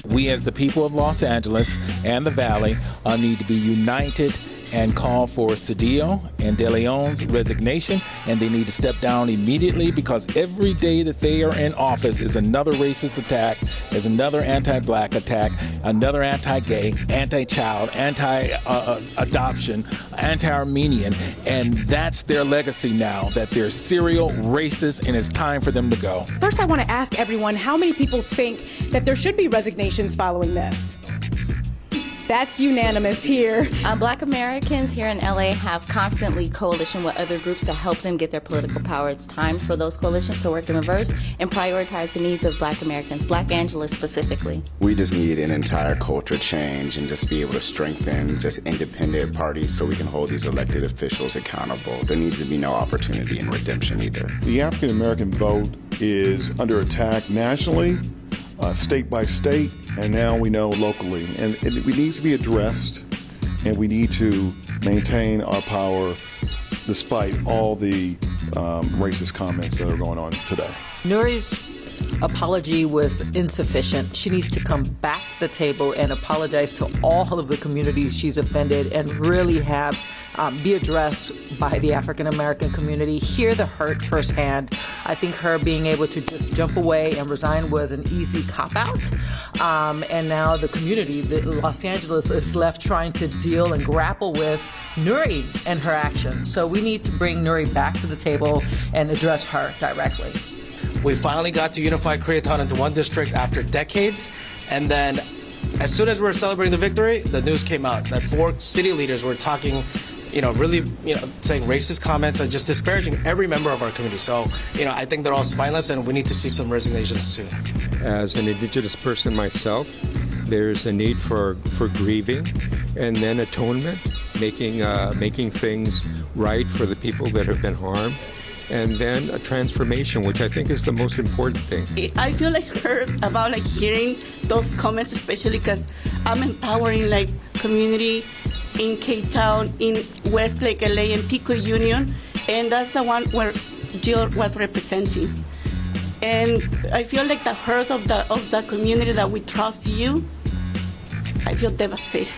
We as the people of Los Angeles and the Valley need to be united and call for Cedillo and De Leon's resignation, and they need to step down immediately, because every day that they are in office is another racist attack, is another anti-black attack, another anti-gay, anti-child, anti-adoption, anti-Armenian, and that's their legacy now, that they're serial racists, and it's time for them to go. First, I want to ask everyone, how many people think that there should be resignations following this? That's unanimous here. Black Americans here in LA have constantly coalition with other groups to help them get their political power. It's time for those coalitions to work in reverse and prioritize the needs of Black Americans, Black Angeles specifically. We just need an entire culture change and just be able to strengthen just independent parties so we can hold these elected officials accountable. There needs to be no opportunity in redemption either. The African American vote is under attack nationally, state by state, and now we know locally. And it needs to be addressed, and we need to maintain our power despite all the racist comments that are going on today. Nuri's apology was insufficient. She needs to come back to the table and apologize to all of the communities she's offended, and really have be addressed by the African American community, hear the hurt firsthand. I think her being able to just jump away and resign was an easy cop-out. And now the community, Los Angeles, is left trying to deal and grapple with Nuri and her actions. So we need to bring Nuri back to the table and address her directly. We finally got to unify Koreatown into one district after decades, and then as soon as we were celebrating the victory, the news came out that 4 city leaders were talking, really, saying racist comments and just disparaging every member of our community. So, I think they're all spineless, and we need to see some resignations soon. As an Indigenous person myself, there's a need for grieving, and then atonement, making things right for the people that have been harmed, and then a transformation, which I think is the most important thing. I feel hurt about hearing those comments, especially because I'm empowering community in K-Town, in Westlake, LA, and Pico Union, and that's the one where Jill was representing. And I feel the hurt of the community that we trust you. I feel devastated.